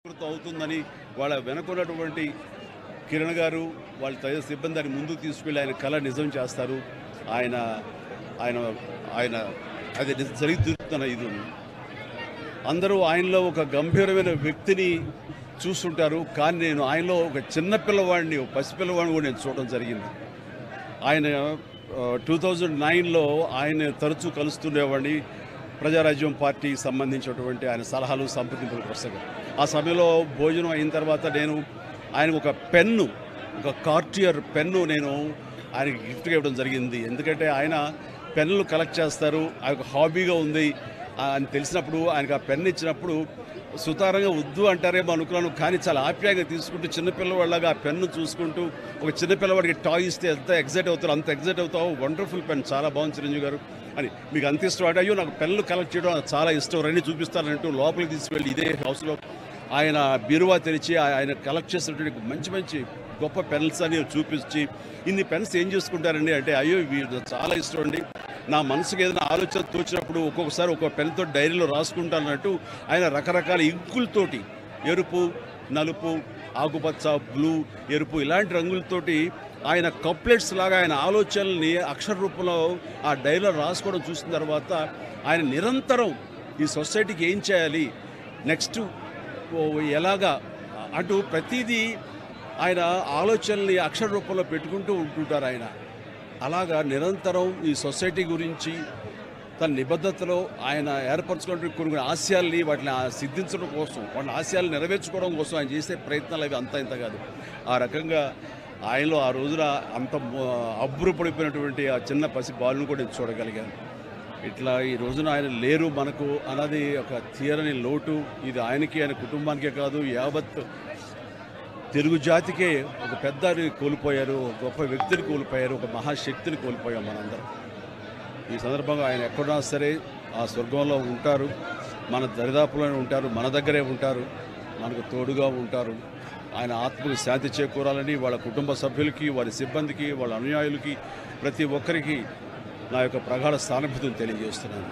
అవుతుందని వాళ్ళ వెనకున్నటువంటి కిరణ్ గారు వాళ్ళ తదితర సిబ్బందిని ముందుకు తీసుకెళ్ళి ఆయన కళ నిజం చేస్తారు. ఆయన ఆయన ఆయన అది జరుగుతున్న ఇది అందరూ ఆయనలో ఒక గంభీరమైన వ్యక్తిని చూస్తుంటారు. కానీ నేను ఆయనలో ఒక చిన్న పిల్లవాడిని, ఒక పసిపిల్లవాడిని కూడా నేను చూడడం జరిగింది. ఆయన 2009లో ఆయన తరచూ కలుస్తుండేవాడిని. ప్రజారాజ్యం పార్టీకి సంబంధించినటువంటి ఆయన సలహాలు సంప్రదింపుల పుస్తకం. ఆ సమయంలో భోజనం అయిన తర్వాత నేను ఆయనకు ఒక పెన్ను, ఒక కార్టియర్ పెన్ను నేను ఆయనకి గిఫ్ట్గా ఇవ్వడం జరిగింది. ఎందుకంటే ఆయన పెన్నులు కలెక్ట్ చేస్తారు, ఆయన హాబీగా ఉంది అని తెలిసినప్పుడు ఆయనకు ఆ పెన్ను ఇచ్చినప్పుడు సుతారంగా వద్దు అంటారేమో అనుకున్నాను. కానీ చాలా ఆప్యాయంగా తీసుకుంటూ చిన్నపిల్లవాళ్ళగా ఆ పెన్ను చూసుకుంటూ ఒక చిన్నపిల్లవాడికి టాయ్ ఇస్తే ఎంత ఎగ్జైట్ అవుతారు, అంత ఎగ్జైట్ అవుతావు. వండర్ఫుల్ పెన్, చాలా బాగుంది చిరంజీవి గారు అని. మీకు అంత ఇష్టం అంటే, అయ్యో నాకు పెన్నులు కలెక్ట్ చేయడం చాలా ఇష్టం, రండి చూపిస్తానంటూ లోపలికి తీసుకువెళ్ళి ఇదే హౌస్లో ఆయన బీరువా తెరిచి ఆయన కలెక్ట్ చేసినటువంటి మంచి మంచి గొప్ప పెన్స్ అని చూపించి, ఇన్ని పెన్స్ ఏం చేసుకుంటారండి అంటే, అయ్యో ఇవి చాలా ఇష్టం అండి, నా మనసుకు ఏదైనా ఆలోచన తోచినప్పుడు ఒక్కొక్కసారి ఒక్కొక్క పెన్తో డైరీలో రాసుకుంటానన్నట్టు ఆయన రకరకాల ఇంకులతోటి, ఎరుపు, నలుపు, ఆకుపచ్చ, బ్లూ, ఎరుపు ఇలాంటి రంగులతోటి ఆయన కప్లెట్స్ లాగా ఆయన ఆలోచనల్ని అక్షర రూపంలో ఆ డైరీలో రాసుకోవడం చూసిన తర్వాత ఆయన నిరంతరం ఈ సొసైటీకి ఏం చేయాలి, నెక్స్ట్ ఎలాగా అటు ప్రతిదీ ఆయన ఆలోచనల్ని అక్షర రూపంలో పెట్టుకుంటూ ఉంటుంటారు. ఆయన అలాగా నిరంతరం ఈ సొసైటీ గురించి తన నిబద్ధతలో ఆయన ఏర్పరచుకున్న కొన్ని ఆశయాల్ని వాటిని సిద్ధించడం కోసం, వాటిని ఆశయాలు నెరవేర్చుకోవడం కోసం ఆయన చేసే ప్రయత్నాలు అవి అంతా ఇంత కాదు. ఆ రకంగా ఆయనలో ఆ రోజున అంత అబ్బురపడిపోయినటువంటి ఆ చిన్న పసి బాలును కూడా నేను చూడగలిగాను. ఇట్లా ఈ రోజున ఆయన లేరు మనకు అన్నది ఒక తీరని లోటు. ఇది ఆయనకి, ఆయన కుటుంబానికే కాదు, యావత్ తెలుగు జాతికే ఒక పెద్దని కోల్పోయారు, ఒక గొప్ప వ్యక్తిని కోల్పోయారు, ఒక మహాశక్తిని కోల్పోయాం మనందరం. ఈ సందర్భంగా ఆయన ఎక్కడున్నా సరే ఆ స్వర్గంలో ఉంటారు, మన దరిదాపులోనే ఉంటారు, మన దగ్గరే ఉంటారు, మనకు తోడుగా ఉంటారు. ఆయన ఆత్మకు శాంతి చేకూరాలని వాళ్ళ కుటుంబ సభ్యులకి, వారి సిబ్బందికి, వాళ్ళ అనుయాయులకి, ప్రతి ఒక్కరికి నా యొక్క ప్రగాఢ సానుభూతిని తెలియజేస్తున్నాను.